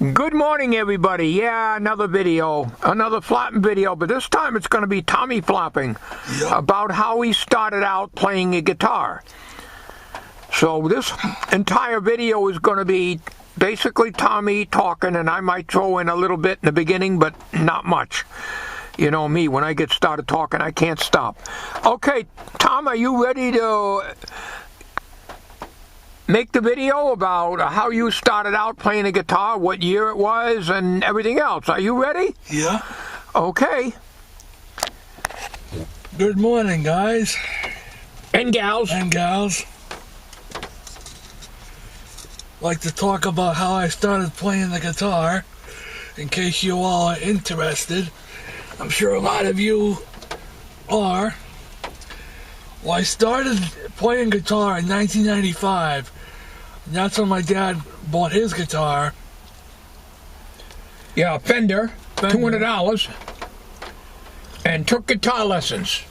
Good morning, everybody. Yeah, another video, another flopping video, but this time it's going to be Tommy flopping about how he started out playing a guitar. So this entire video is going to be basically Tommy talking, and I might throw in a little bit in the beginning, but not much. You know me, when I get started talking, I can't stop. Okay, Tom, are you ready to make the video about how you started out playing the guitar, what year it was, and everything else? Are you ready? Yeah. Okay. Good morning, guys. And gals. And gals. Like to talk about how I started playing the guitar, in case you all are interested. I'm sure a lot of you are. Well, I started playing guitar in 1995. And that's when my dad bought his guitar. Yeah, Fender. $200. And took guitar lessons.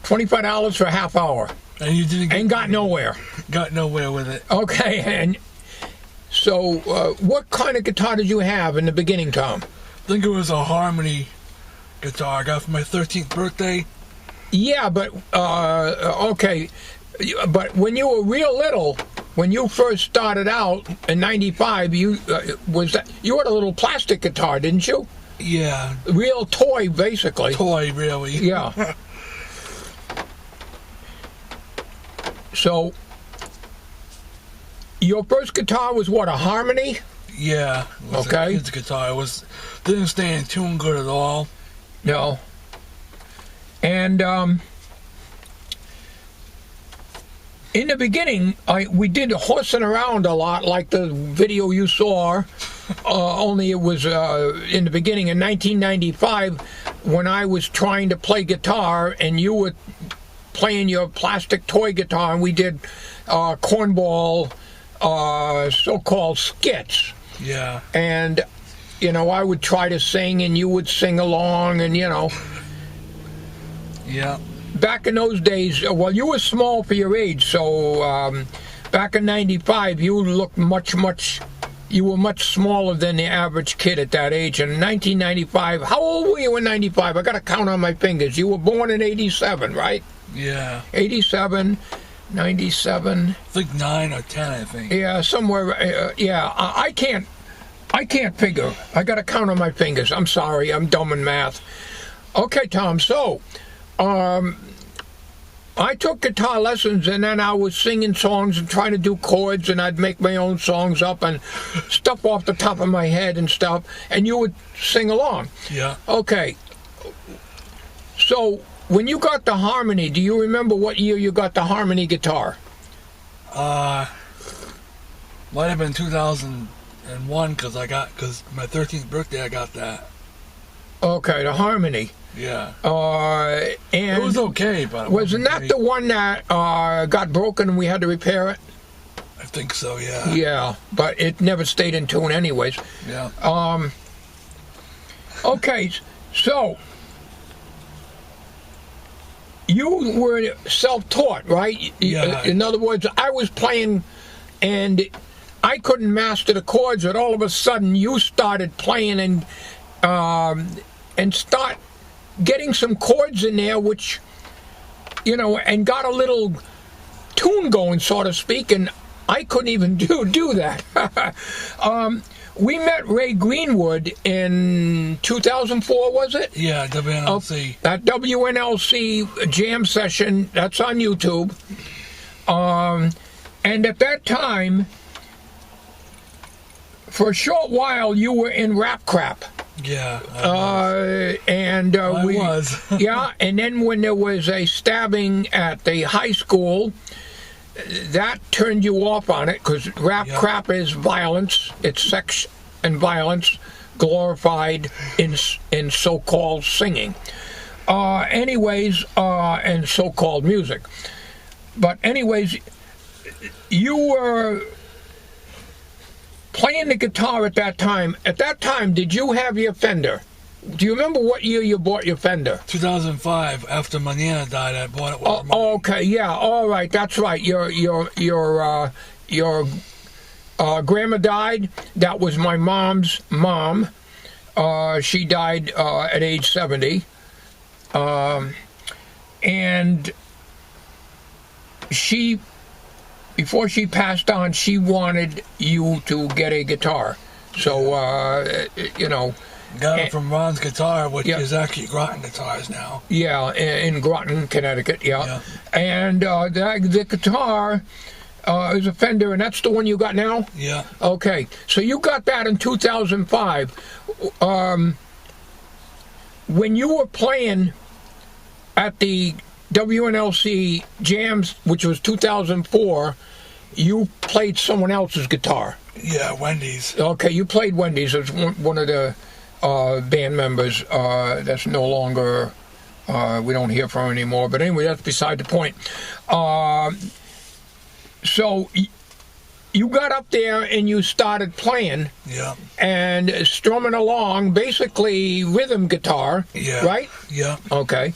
$25 for a half hour. And you didn't get... And got nowhere. Got nowhere with it. Okay, and so what kind of guitar did you have in the beginning, Tom? I think it was a harmony guitar I got for my 13th birthday. Yeah, but, okay, but when you were real little, when you first started out in 95, you had a little plastic guitar, didn't you? Yeah. Real toy, basically. Toy, really. Yeah. So, your first guitar was what, a harmony? Yeah. It was a kid's guitar. It didn't stay in tune good at all. No. And in the beginning, we did horsing around a lot, like the video you saw. Only it was in the beginning in 1995 when I was trying to play guitar, and you were playing your plastic toy guitar, and we did cornball, so-called skits. Yeah. And you know, I would try to sing, and you would sing along, and you know. Yeah. Back in those days, well, you were small for your age, so back in 95, you looked you were much smaller than the average kid at that age. In 1995, how old were you in 95? I got to count on my fingers. You were born in 87, right? Yeah. 87, 97. I think 9 or 10, I think. Yeah, somewhere, yeah. I can't figure. I got to count on my fingers. I'm sorry, I'm dumb in math. Okay, Tom, so... I took guitar lessons, and then I was singing songs and trying to do chords, and I'd make my own songs up and stuff off the top of my head and stuff, and you would sing along. Yeah. Okay. So, when you got the harmony, do you remember what year you got the harmony guitar? Might have been 2001, because my 13th birthday I got that. Okay, the harmony. Yeah. And it was okay, but wasn't that the one that got broken and we had to repair it? I think so, yeah. Yeah, but it never stayed in tune anyways. Yeah. Okay, so you were self-taught, right? Yeah. In other words, I was playing and I couldn't master the chords, but all of a sudden you started playing and start getting some chords in there, which, you know, and got a little tune going, so to speak, and I couldn't even do that. We met Ray Greenwood in 2004, was it? Yeah, WNLC. That WNLC jam session, that's on YouTube. And at that time, for a short while, you were in Rap Crap. Yeah. I was. Yeah, and then when there was a stabbing at the high school, that turned you off on it, because Rap Crap is violence. It's sex and violence glorified in so-called singing. And so-called music. But anyways, you were playing the guitar at that time. At that time, did you have your Fender? Do you remember what year you bought your Fender? 2005. After my Nana died, I bought it with okay, yeah, all right, that's right. Your Grandma died. That was my mom's mom. She died at age 70. And she, before she passed on, she wanted you to get a guitar. So, you know. Got it from Ron's Guitar, which is actually Groton Guitars now. Yeah, in Groton, Connecticut, yeah. And the guitar is a Fender, and that's the one you got now? Yeah. Okay, so you got that in 2005. When you were playing at the WNLC Jams, which was 2004, you played someone else's guitar. Yeah, Wendy's. Okay, you played Wendy's as one of the band members that's no longer, we don't hear from anymore. But anyway, that's beside the point. So you got up there and you started playing. Yeah. And strumming along, basically rhythm guitar. Yeah. Right? Yeah. Okay.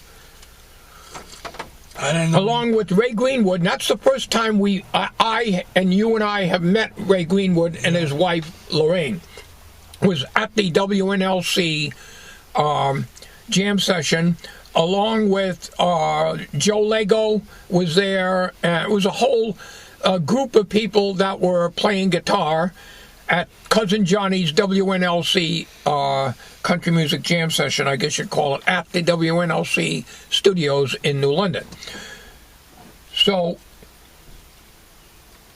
I didn't know. Along with Ray Greenwood, and that's the first time I and you and I have met Ray Greenwood and his wife Lorraine. Was at the WNLC jam session, along with Joe Lego was there. It was a whole group of people that were playing guitar at Cousin Johnny's WNLC country music jam session, I guess you'd call it, at the WNLC studios in New London. So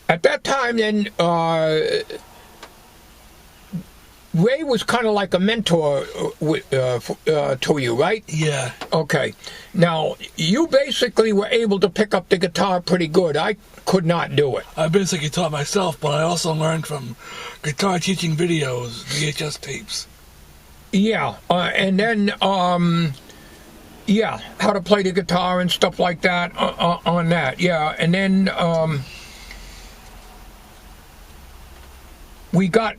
at that time then, Ray was kind of like a mentor to you, right? Yeah. Okay. Now, you basically were able to pick up the guitar pretty good. I could not do it. I basically taught myself, but I also learned from guitar teaching videos, VHS tapes. Yeah. And then, how to play the guitar and stuff like that on that. Yeah. And then we got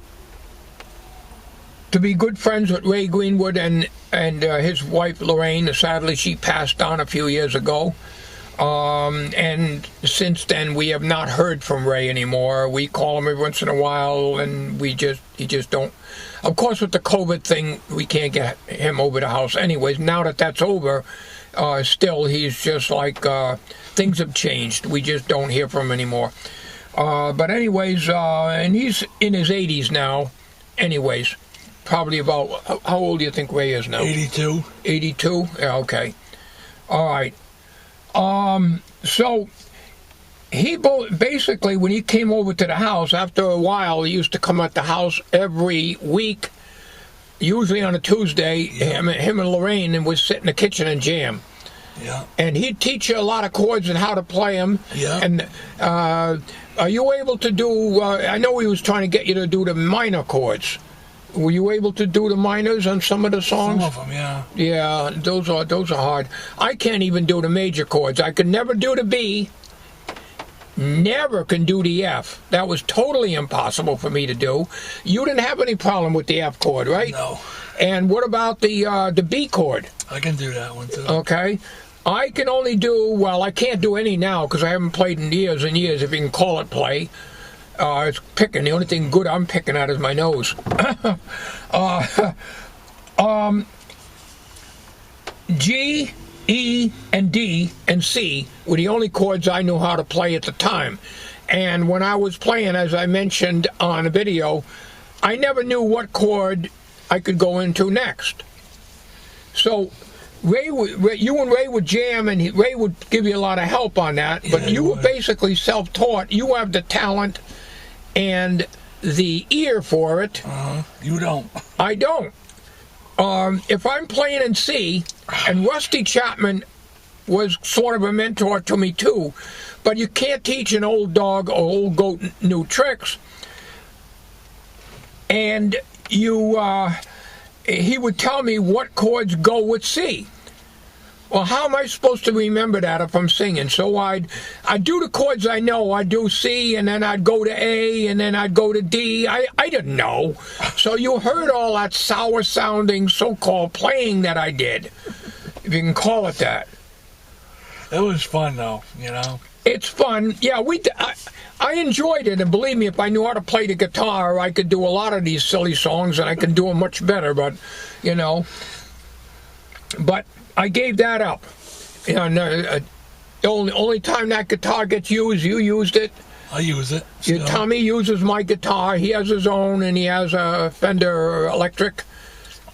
to be good friends with Ray Greenwood and his wife Lorraine. Sadly, she passed on a few years ago. And since then, we have not heard from Ray anymore. We call him every once in a while, and he just don't. Of course, with the COVID thing, we can't get him over the house anyways. Now that that's over, still, he's just like, things have changed. We just don't hear from him anymore. But anyways, and he's in his 80s now. Anyways. Probably about, how old do you think Ray is now? 82. 82? Yeah, okay. All right. So, he basically, when he came over to the house, after a while, he used to come at the house every week, usually on a Tuesday, him and Lorraine, and would sit in the kitchen and jam. Yeah. And he'd teach you a lot of chords and how to play them. Yeah. And are you able to do, I know he was trying to get you to do the minor chords. Were you able to do the minors on some of the songs? Some of them, yeah. Yeah, those are hard. I can't even do the major chords. I could never do the B. Never can do the F. That was totally impossible for me to do. You didn't have any problem with the F chord, right? No. And what about the B chord? I can do that one too. Okay. I can only do, well, I can't do any now because I haven't played in years and years, if you can call it play. It's picking. The only thing good I'm picking at is my nose. G, E, and D, and C were the only chords I knew how to play at the time. And when I was playing, as I mentioned on a video, I never knew what chord I could go into next. So you and Ray would jam, and Ray would give you a lot of help on that, but you were basically self-taught. You have the talent and the ear for it. You don't. I don't. If I'm playing in C, and Rusty Chapman was sort of a mentor to me too, but you can't teach an old dog or old goat new tricks. And he would tell me what chords go with C. Well, how am I supposed to remember that if I'm singing? So I'd do the chords I know. I'd do C, and then I'd go to A, and then I'd go to D. I didn't know. So you heard all that sour-sounding so-called playing that I did, if you can call it that. It was fun, though, you know. It's fun. Yeah, I enjoyed it, and believe me, if I knew how to play the guitar, I could do a lot of these silly songs, and I could do them much better, but, you know. But I gave that up. You know, the only time that guitar gets used, you used it. I use it. Tommy uses my guitar. He has his own, and he has a Fender electric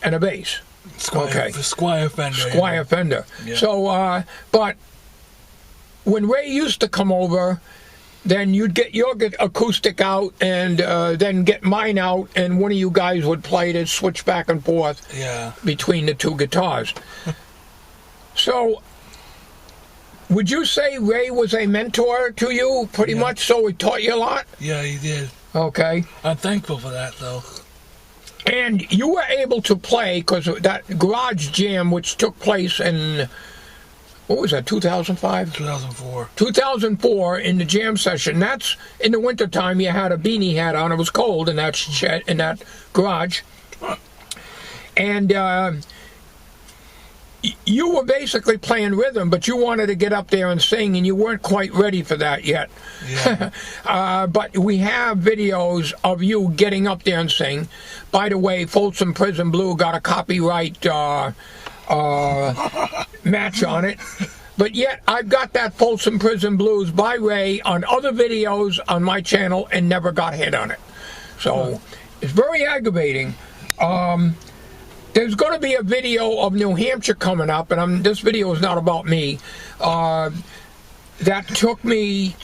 and a bass. Squire Fender. Squire Fender. Yeah. So, but when Ray used to come over, then you'd get your acoustic out and then get mine out, and one of you guys would play it, switch back and forth between the two guitars. So, would you say Ray was a mentor to you, pretty much, so he taught you a lot? Yeah, he did. Okay. I'm thankful for that, though. And you were able to play, because that garage jam, which took place in, what was that, 2005? 2004. 2004, in the jam session. That's in the wintertime. You had a beanie hat on. It was cold in that shed, in that garage. And you were basically playing rhythm, but you wanted to get up there and sing, and you weren't quite ready for that yet. Yeah. But we have videos of you getting up there and sing. By the way, Folsom Prison Blue got a copyright match on it. But yet, I've got that Folsom Prison Blues by Ray on other videos on my channel and never got hit on it. So, it's very aggravating. There's going to be a video of New Hampshire coming up, and this video is not about me. That took me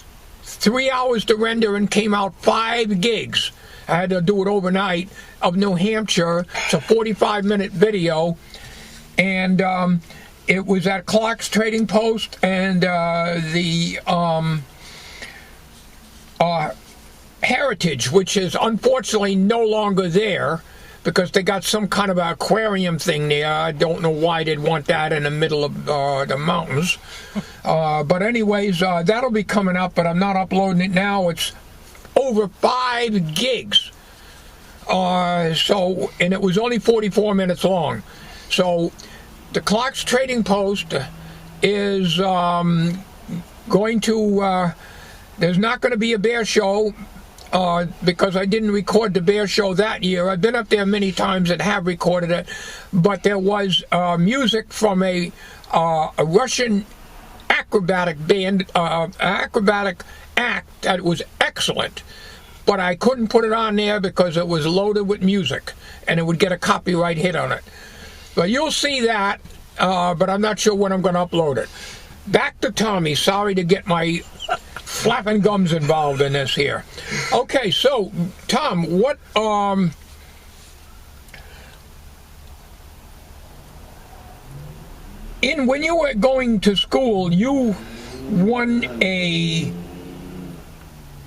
3 hours to render and came out 5 gigs. I had to do it overnight, of New Hampshire. It's a 45-minute video, and it was at Clark's Trading Post, and the Heritage, which is unfortunately no longer there, because they got some kind of aquarium thing there. I don't know why they'd want that in the middle of the mountains. But anyways, that'll be coming up, but I'm not uploading it now. It's over 5 gigs. And it was only 44 minutes long. So the Clark's Trading Post is going to, there's not going to be a bear show, because I didn't record the bear show that year. I've been up there many times and have recorded it, but there was music from a Russian acrobatic band, acrobatic act that was excellent, but I couldn't put it on there because it was loaded with music, and it would get a copyright hit on it. But you'll see that, but I'm not sure when I'm going to upload it. Back to Tommy. Sorry to get my flapping gums involved in this here. Okay, so Tom, what when you were going to school, you won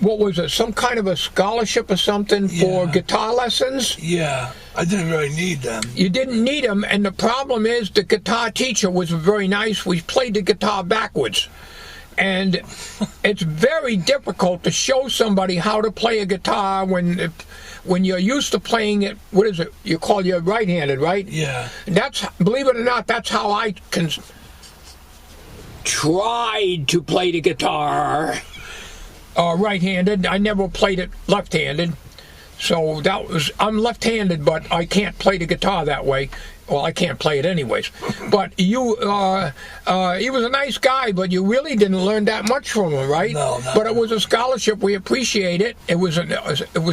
what was it, some kind of a scholarship or something for guitar lessons? Yeah, I didn't really need them. You didn't need them, and the problem is the guitar teacher was very nice. We played the guitar backwards. And it's very difficult to show somebody how to play a guitar when you're used to playing it. What is it? You call your right-handed, right? Yeah. And that's, believe it or not, that's how I tried to play the guitar right-handed. I never played it left-handed. So I'm left-handed, but I can't play the guitar that way. Well, I can't play it anyways. But he was a nice guy, but you really didn't learn that much from him, right? No. But it was a scholarship. We appreciate it. It was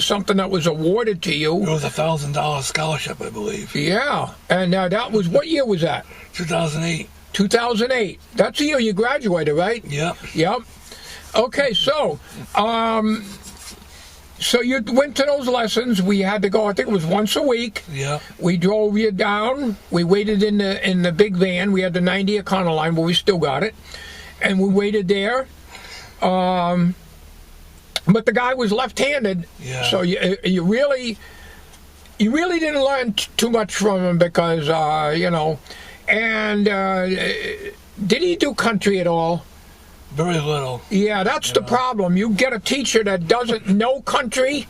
something that was awarded to you. It was a $1,000 scholarship, I believe. Yeah, and that was, what year was that? 2008. 2008. That's the year you graduated, right? Yep. Yep. Okay, so so you went to those lessons. We had to go, I think it was once a week. Yeah. We drove you down. We waited in the big van. We had the 90 Econoline, but we still got it. And we waited there. But the guy was left-handed. Yeah. So you really didn't learn too much from him because, and did he do country at all? Very little. Yeah, that's the problem. You get a teacher that doesn't know country.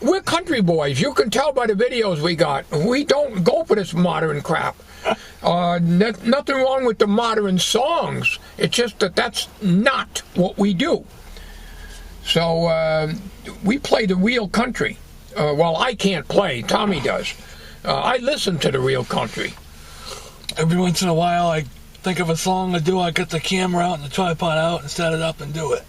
we're country boys. You can tell by the videos we got. We don't go for this modern crap. Nothing wrong with the modern songs. It's just that that's not what we do. So we play the real country. Well, I can't play. Tommy does. I listen to the real country. Every once in a while, I think of a song to do. I get the camera out and the tripod out and set it up and do it.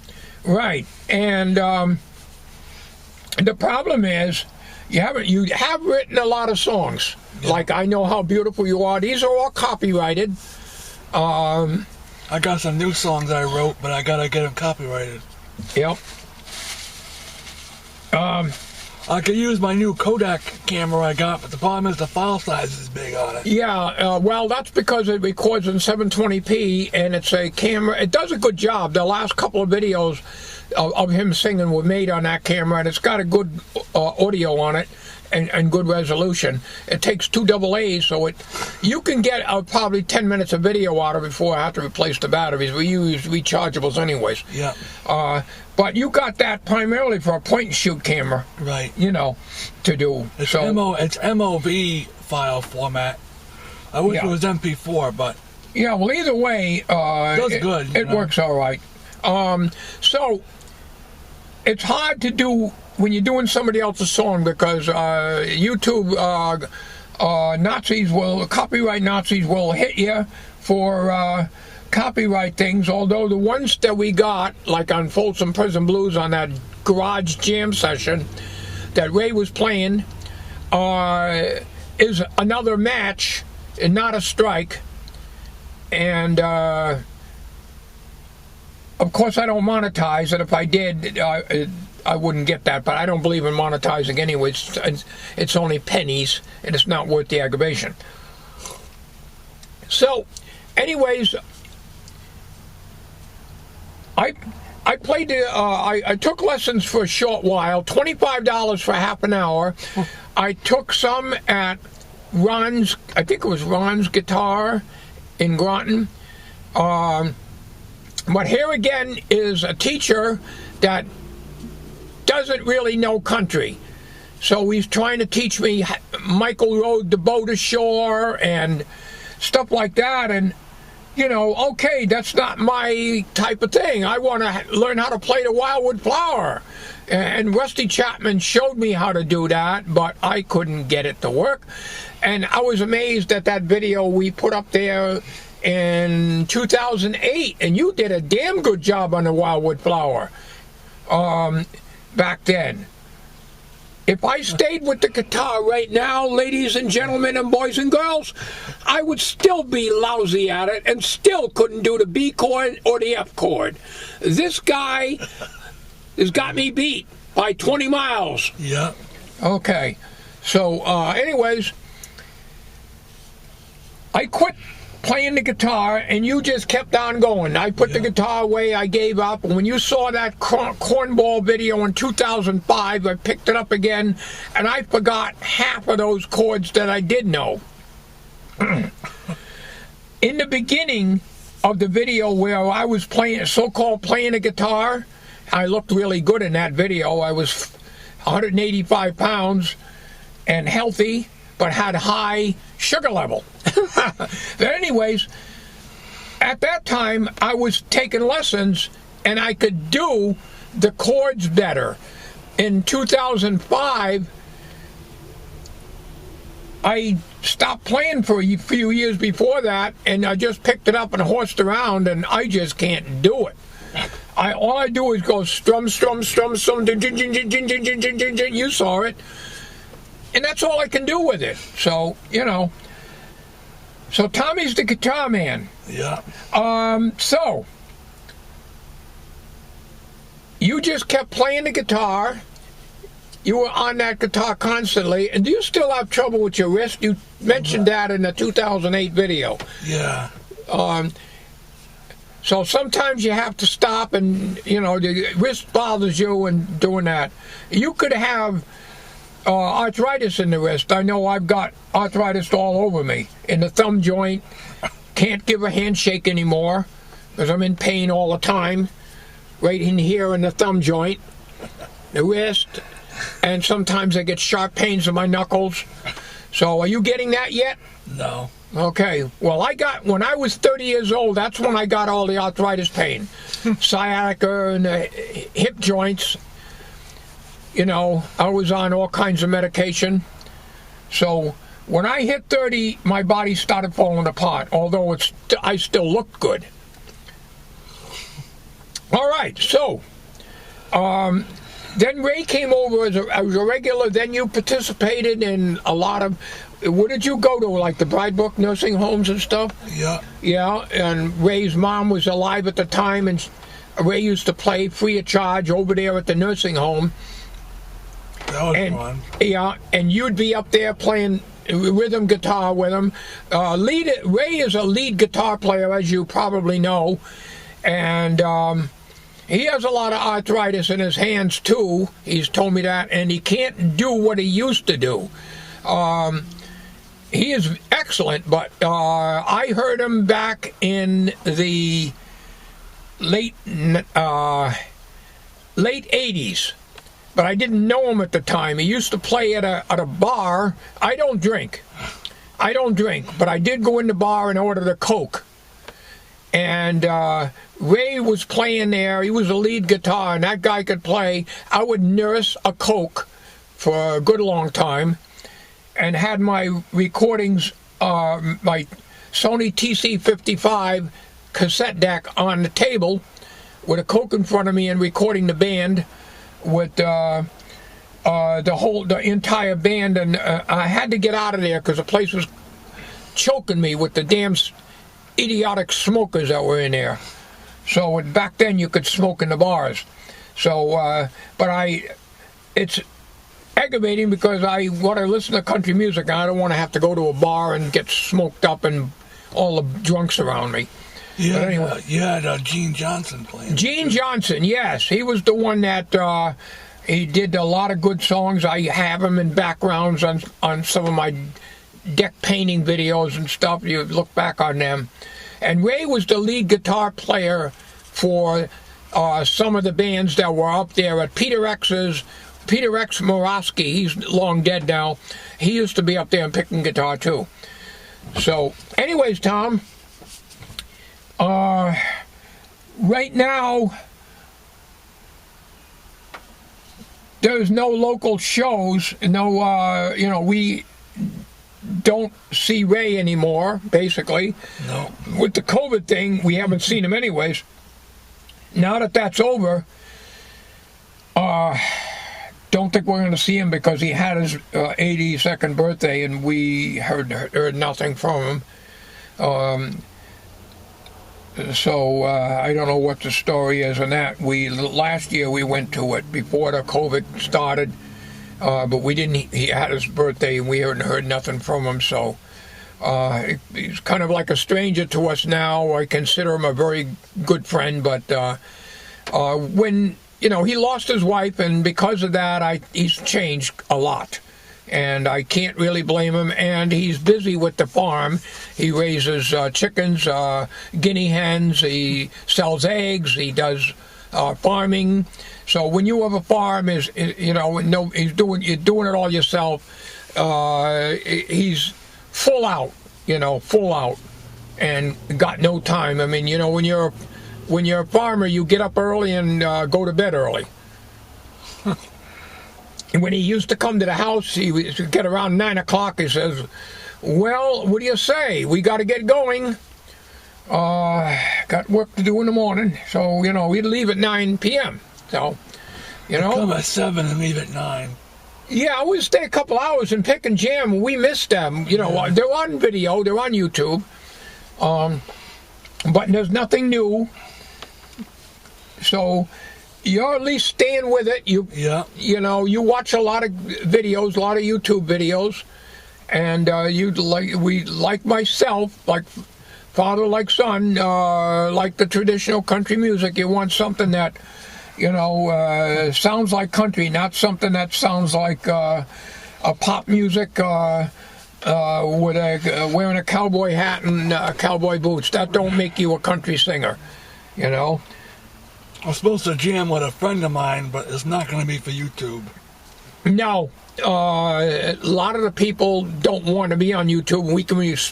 Right. And the problem is, you have written a lot of songs. Yeah. Like I Know How Beautiful You Are. These are all copyrighted. I got some new songs I wrote, but I gotta get them copyrighted. Yep. I could use my new Kodak camera I got, but the problem is the file size is big on it. Yeah, well, that's because it records in 720p, and it's a camera. It does a good job. The last couple of videos of him singing were made on that camera, and it's got a good audio on it and good resolution. It takes 2 AA's, so you can get probably 10 minutes of video out of it before I have to replace the batteries. We use rechargeables anyways. Yeah. But you got that primarily for a point-and-shoot camera. Right. You know, to do. It's MOV file format. I wish it was MP4, but... Yeah, well, either way... it does good. It works all right. So, it's hard to do when you're doing somebody else's song because YouTube copyright Nazis will hit you for copyright things, although the ones that we got, like on Folsom Prison Blues on that garage jam session that Ray was playing, is another match and not a strike. And of course I don't monetize, and if I did I wouldn't get that, but I don't believe in monetizing anyway. It's only pennies and it's not worth the aggravation. So anyways, I played I took lessons for a short while, $25 for half an hour. I took some at Ron's, I think it was Ron's Guitar in Groton. But here again is a teacher that doesn't really know country. So he's trying to teach me Michael rode the boat ashore and stuff like that. And, you know, okay, that's not my type of thing. I want to learn how to play the Wildwood Flower. And Rusty Chapman showed me how to do that, but I couldn't get it to work. And I was amazed at that video we put up there in 2008, and you did a damn good job on the Wildwood Flower back then. If I stayed with the guitar right now, ladies and gentlemen and boys and girls, I would still be lousy at it and still couldn't do the B chord or the F chord. This guy has got me beat by 20 miles. Yeah. Okay. So, anyways, I quit playing the guitar, and you just kept on going. I put the guitar away, I gave up, and when you saw that cornball video in 2005, I picked it up again, and I forgot half of those chords that I did know. In the beginning of the video where I was playing, so-called playing a guitar, I looked really good in that video. I was 185 pounds and healthy, but had high sugar level. But anyways, at that time, I was taking lessons, and I could do the chords better. In 2005, I stopped playing for a few years before that, and I just picked it up and horsed around, and I just can't do it. All I do is go strum, strum, strum, strum, ding, ding, ding, ding, ding, ding, ding, ding, ding. You saw it. And that's all I can do with it. So, you know. So Tommy's the guitar man. Yeah. So you just kept playing the guitar. You were on that guitar constantly. And do you still have trouble with your wrist? You mentioned that in the 2008 video. Yeah. So sometimes you have to stop, and, you know, the wrist bothers you and doing that. You could have arthritis in the wrist. I know I've got arthritis all over me. In the thumb joint, can't give a handshake anymore because I'm in pain all the time. Right in here in the thumb joint, the wrist. and sometimes I get sharp pains in my knuckles. So are you getting that yet? No. Okay. Well, when I was 30 years old, that's when I got all the arthritis pain. Sciatica and the hip joints. You know, I was on all kinds of medication. So when I hit 30, my body started falling apart, although I still looked good. All right, so then Ray came over as a regular. Then you participated in a lot of, what did you go to, like the Bridebrook nursing homes and stuff? Yeah. Yeah, and Ray's mom was alive at the time, and Ray used to play free of charge over there at the nursing home. That was fun. Yeah, and you'd be up there playing rhythm guitar with him. Ray is a lead guitar player, as you probably know, and he has a lot of arthritis in his hands too. He's told me that, and he can't do what he used to do. He is excellent, but I heard him back in the late 80s. But I didn't know him at the time. He used to play at a bar. I don't drink, but I did go in the bar and order the Coke. And Ray was playing there. He was a lead guitar, and that guy could play. I would nurse a Coke for a good long time, and had my recordings, my Sony TC55 cassette deck on the table with a Coke in front of me and recording the band with the entire band, and I had to get out of there because the place was choking me with the damn idiotic smokers that were in there. So back then you could smoke in the bars. So, it's aggravating because I want to listen to country music. I don't want to have to go to a bar and get smoked up and all the drunks around me. Yeah, anyway, you had Gene Johnson playing. Gene Johnson, yes. He was the one that he did a lot of good songs. I have him in backgrounds on some of my deck painting videos and stuff. You look back on them. And Ray was the lead guitar player for some of the bands that were up there at Peter X Morosky. He's long dead now. He used to be up there and picking guitar too. So, anyways, Tom, right now there's no local shows. No, we don't see Ray anymore, basically. No. With the COVID thing, we haven't seen him anyways. Now that that's over, don't think we're going to see him because he had his 82nd birthday and we heard nothing from him. So I don't know what the story is on that. Last year we went to it before the COVID started, but we didn't. He had his birthday and we heard nothing from him. So he's kind of like a stranger to us now. I consider him a very good friend, but when he lost his wife, and because of that, he's changed a lot. And I can't really blame him, and he's busy with the farm. He raises chickens, guinea hens, he sells eggs, he does farming. So when you have a farm, you're doing it all yourself. He's full out, and got no time. I mean, when you're a farmer, you get up early and go to bed early. And when he used to come to the house, he would get around 9 o'clock. He says, "Well, what do you say? We got to get going. Got work to do in the morning." So, we'd leave at 9 p.m. So, Come at 7 and leave at 9. Yeah, I would stay a couple hours and pick and jam. We missed them. They're on video. They're on YouTube. But there's nothing new. So you're at least staying with it. You watch a lot of videos, a lot of YouTube videos, and we like myself, like father, like son, like the traditional country music. You want something that sounds like country, not something that sounds like a pop music with wearing a cowboy hat and cowboy boots. That don't make you a country singer, I'm supposed to jam with a friend of mine, but it's not going to be for YouTube. No, a lot of the people don't want to be on YouTube.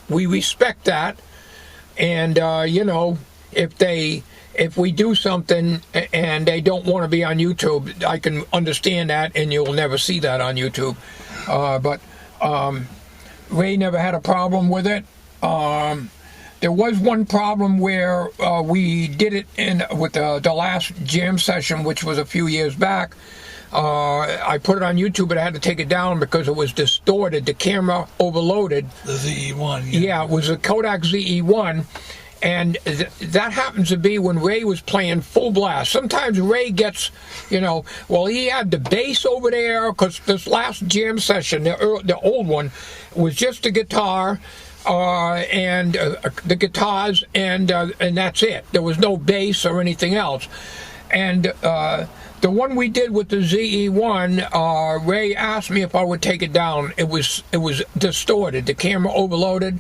We respect that, and if we do something and they don't want to be on YouTube, I can understand that, and you'll never see that on YouTube. But Ray never had a problem with it. There was one problem where we did it with the last jam session, which was a few years back. I put it on YouTube, but I had to take it down because it was distorted. The camera overloaded. The ZE-1. Yeah, it was a Kodak ZE-1. And that happens to be when Ray was playing full blast. Sometimes Ray gets, he had the bass over there, because this last jam session, the old one, was just the guitar and the guitars, and that's it. There was no bass or anything else. And the one we did with the ZE-1, Ray asked me if I would take it down. It was distorted. The camera overloaded.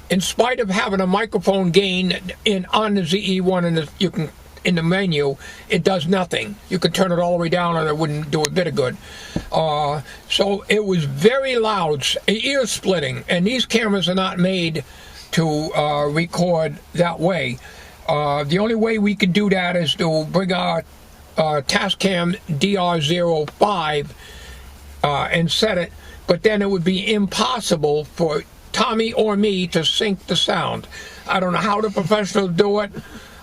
In spite of having a microphone gain on the ZE-1 in the menu, it does nothing. You could turn it all the way down and it wouldn't do a bit of good. So it was very loud, ear splitting, and these cameras are not made to record that way. The only way we could do that is to bring our Tascam DR05 and set it, but then it would be impossible for Tommy or me to sync the sound. I don't know how the professionals do it,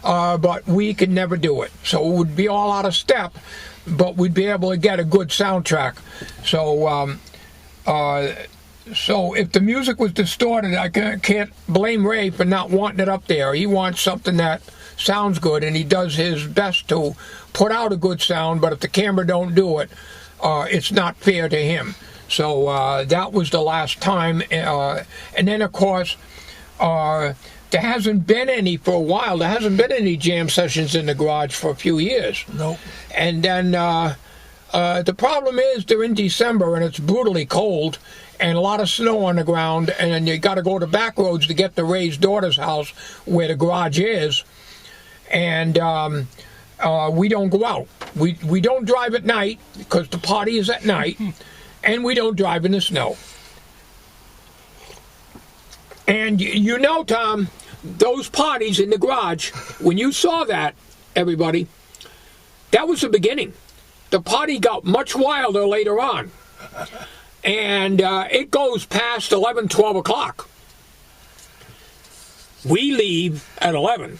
but we could never do it. So it would be all out of step, but we'd be able to get a good soundtrack. So if the music was distorted, I can't blame Ray for not wanting it up there. He wants something that sounds good, and he does his best to put out a good sound, but if the camera don't do it, it's not fair to him. So that was the last time. And then, of course, there hasn't been any for a while. There hasn't been any jam sessions in the garage for a few years. Nope. And then the problem is they're in December, and it's brutally cold, and a lot of snow on the ground, and then you got to go to back roads to get to Ray's daughter's house where the garage is. And we don't go out. We don't drive at night because the party is at night. And we don't drive in the snow. And Tom, those parties in the garage, when you saw that, everybody, that was the beginning. The party got much wilder later on. And it goes past 11, 12 o'clock. We leave at 11.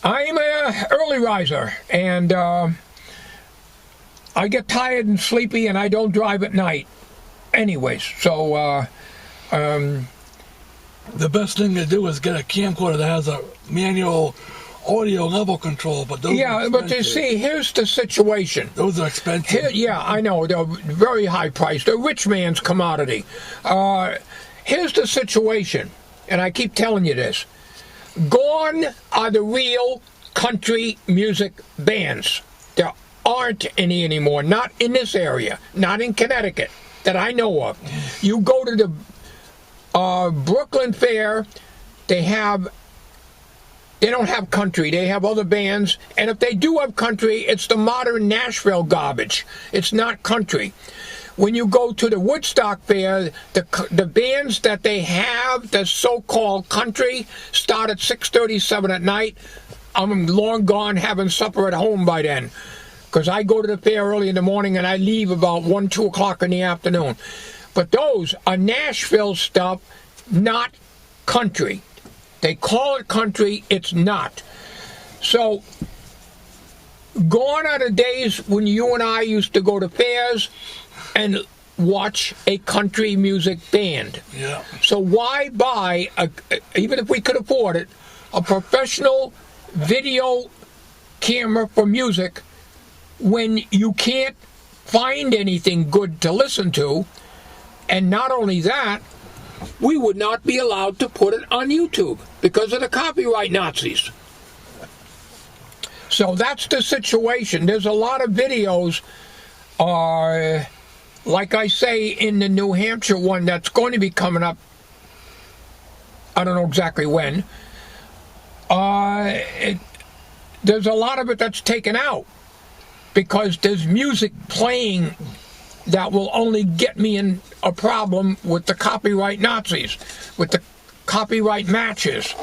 I'm an early riser, and I get tired and sleepy, and I don't drive at night anyways. So the best thing to do is get a camcorder that has a manual audio level control, but those are expensive. But you see, here's the situation. Those are expensive. I know, they're very high priced. They're rich man's commodity. Here's the situation, and I keep telling you this. Gone are the real country music bands. There aren't any anymore. Not in this area. Not in Connecticut that I know of. You go to the Brooklyn Fair, they don't have country. They have other bands. And if they do have country, it's the modern Nashville garbage. It's not country. When you go to the Woodstock Fair, the bands that they have, the so-called country, start at 6:37 at night. I'm long gone having supper at home by then, because I go to the fair early in the morning and I leave about 1, 2 o'clock in the afternoon. But those are Nashville stuff, not country. They call it country, it's not. So, gone are the days when you and I used to go to fairs and watch a country music band. Yeah. So why buy, even if we could afford it, a professional video camera for music when you can't find anything good to listen to? And not only that, we would not be allowed to put it on YouTube because of the copyright Nazis. So that's the situation. There's a lot of videos, like I say, in the New Hampshire one that's going to be coming up. I don't know exactly when. there's a lot of it that's taken out because there's music playing that will only get me in a problem with the copyright Nazis, with the copyright matches.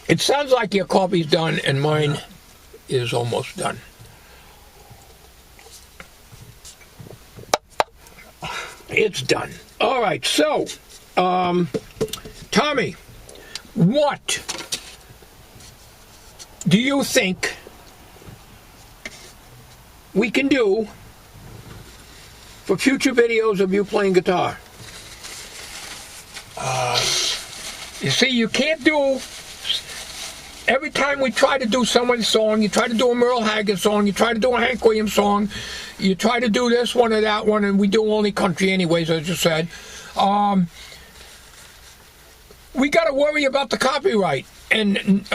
It sounds like your coffee's done and mine is almost done. It's done. All right, so, Tommy, what do you think we can do for future videos of you playing guitar? You see, you can't do... Every time we try to do someone's song, you try to do a Merle Haggard song, you try to do a Hank Williams song, you try to do this one or that one, and we do only country anyways, as you said. We got to worry about the copyright. And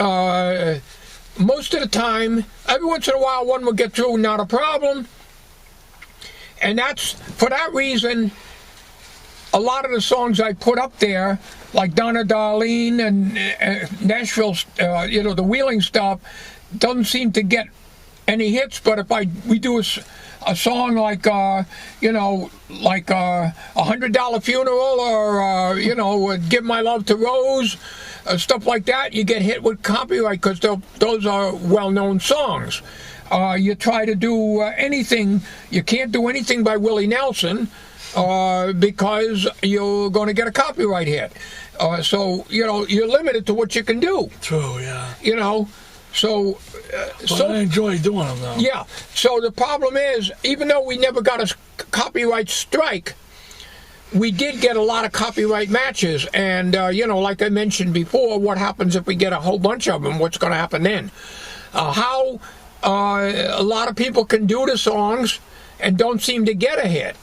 most of the time, every once in a while, one will get through, not a problem. And that's, for that reason, a lot of the songs I put up there, like Donna Darlene and Nashville, the Wheeling stuff, doesn't seem to get any hits. But if we do a song like, like a $100 Funeral or, Give My Love to Rose, stuff like that, you get hit with copyright because those are well-known songs. You try to do anything, you can't do anything by Willie Nelson, because you're going to get a copyright hit. So, you're limited to what you can do. True, yeah. So... I enjoy doing them, though. Yeah. So the problem is, even though we never got a copyright strike, we did get a lot of copyright matches. And, like I mentioned before, what happens if we get a whole bunch of them? What's going to happen then? How a lot of people can do the songs and don't seem to get a hit.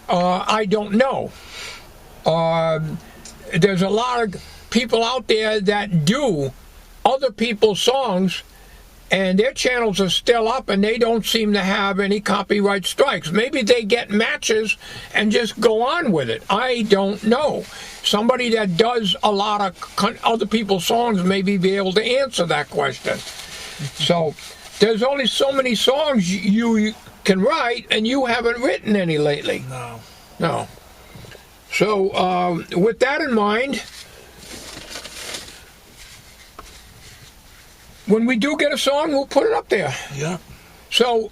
I don't know. There's a lot of people out there that do other people's songs, and their channels are still up, and they don't seem to have any copyright strikes. Maybe they get matches and just go on with it. I don't know. Somebody that does a lot of other people's songs maybe be able to answer that question. So there's only so many songs you can write, and you haven't written any lately. No. So with that in mind, when we do get a song, we'll put it up there. Yeah. So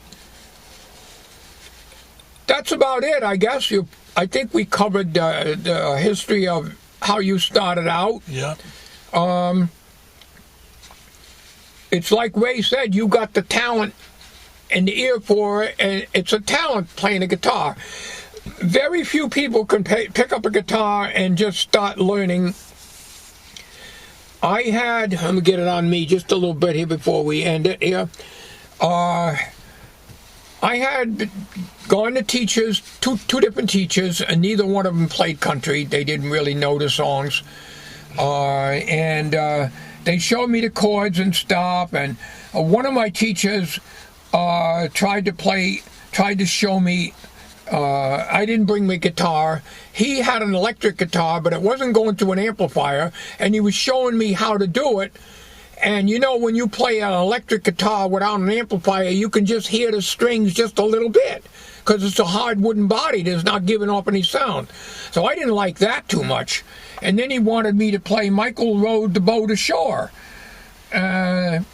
that's about it, I guess. I think we covered the history of how you started out. Yeah. It's like Ray said, you got the talent and the ear for it, and it's a talent playing a guitar. Very few people can pick up a guitar and just start learning. I'm going to get it on me just a little bit here before we end it here. I had gone to teachers, two different teachers, and neither one of them played country. They didn't really know the songs. And they showed me the chords and stuff, and one of my teachers tried to show me. I didn't bring my guitar. He had an electric guitar, but it wasn't going to an amplifier, and he was showing me how to do it. And when you play an electric guitar without an amplifier, you can just hear the strings just a little bit because it's a hard wooden body that's not giving off any sound. So I didn't like that too much. And then he wanted me to play Michael Rode the Boat Ashore. And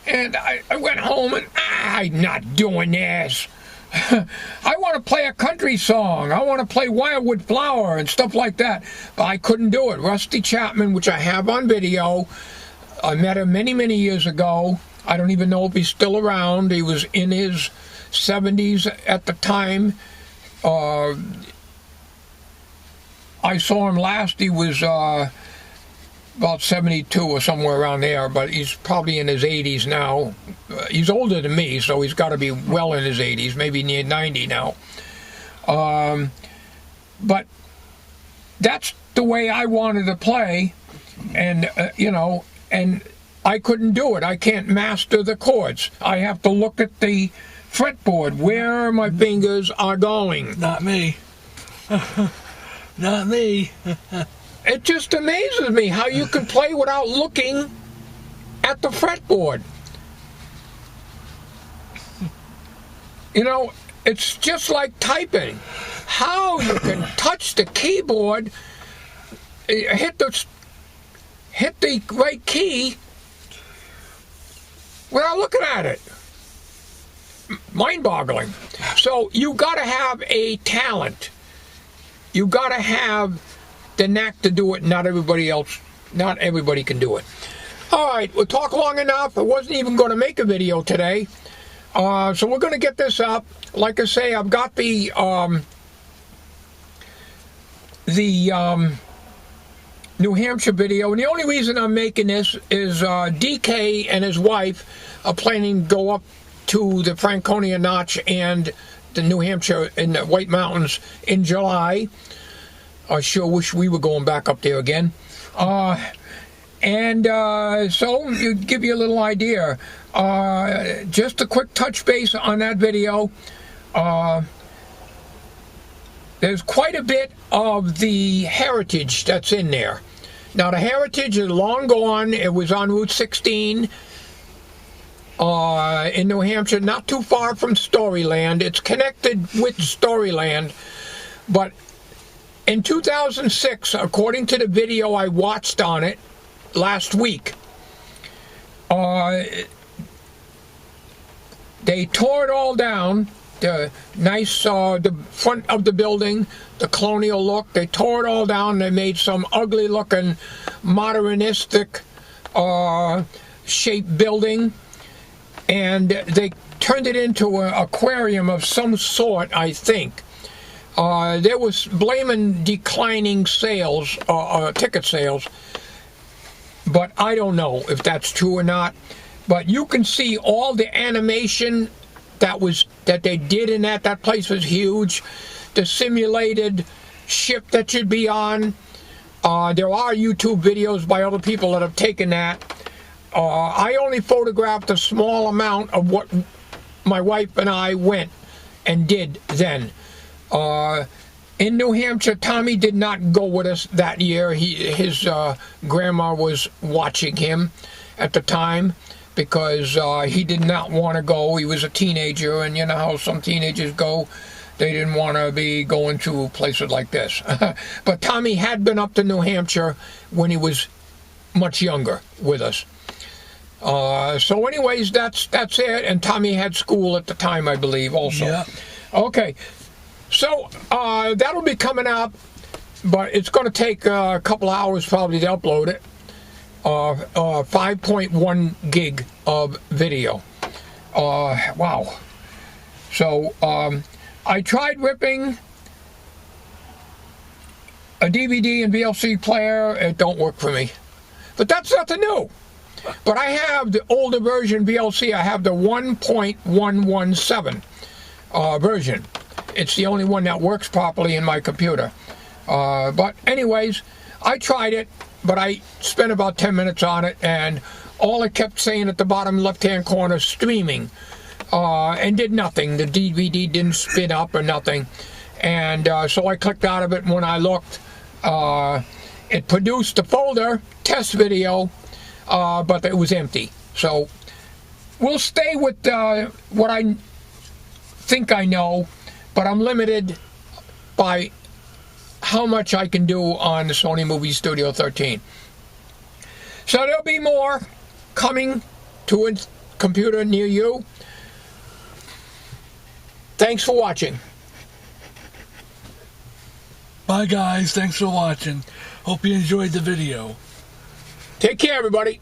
I went home and, I'm not doing this. I want to play a country song. I want to play Wildwood Flower and stuff like that. But I couldn't do it. Rusty Chapman, which I have on video, I met him many, many years ago. I don't even know if he's still around. He was in his 70s at the time. I saw him last. He was about 72 or somewhere around there, but he's probably in his 80s now. He's older than me, so he's got to be well in his 80s, maybe near 90 now. But that's the way I wanted to play, and and I couldn't do it. I can't master the chords. I have to look at the fretboard, where my fingers are going. Not me. Not me. It just amazes me how you can play without looking at the fretboard. You know, it's just like typing. How you can touch the keyboard, hit the right key without looking at it. Mind-boggling. So you got to have a talent. You got to have the knack to do it. Not everybody can do it. All right, we'll talk long enough. I wasn't even going to make a video today. So we're going to get this up. Like I say, I've got the New Hampshire video, and the only reason I'm making this is DK and his wife are planning to go up to the Franconia Notch and the New Hampshire in the White Mountains in July. I sure wish we were going back up there again. So you give you a little idea. Just a quick touch base on that video. There's quite a bit of the heritage that's in there. Now, the heritage is long gone. It was on Route 16 in New Hampshire, not too far from Storyland. It's connected with Storyland. But in 2006, according to the video I watched on it last week, they tore it all down. The nice, the front of the building, the colonial look, they tore it all down. They made some ugly looking modernistic shaped building, and they turned it into an aquarium of some sort, I think. There was blaming declining sales, ticket sales, but I don't know if that's true or not. But you can see all the animation that they did in that. That place was huge. The simulated ship that you'd be on. There are YouTube videos by other people that have taken that. I only photographed a small amount of what my wife and I went and did then. In New Hampshire, Tommy did not go with us that year. His grandma was watching him at the time, because he did not want to go. He was a teenager, and you know how some teenagers go. They didn't want to be going to places like this. But Tommy had been up to New Hampshire when he was much younger with us. So anyways, that's it. And Tommy had school at the time, I believe, also. Yeah. Okay. So that'll be coming up, but it's going to take a couple hours probably to upload it. 5.1 gig of video. Wow. So I tried ripping a DVD and VLC player. It don't work for me. But that's nothing new. But I have the older version VLC. I have the 1.117 version. It's the only one that works properly in my computer. But anyways, I tried it. But I spent about 10 minutes on it, and all it kept saying at the bottom left-hand corner, streaming, and did nothing. The DVD didn't spin up or nothing. And so I clicked out of it, and when I looked, it produced a folder, test video, but it was empty. So we'll stay with what I think I know, but I'm limited by how much I can do on the Sony Movie Studio 13. So there'll be more coming to a computer near you. Thanks for watching. Bye guys, thanks for watching. Hope you enjoyed the video. Take care, everybody.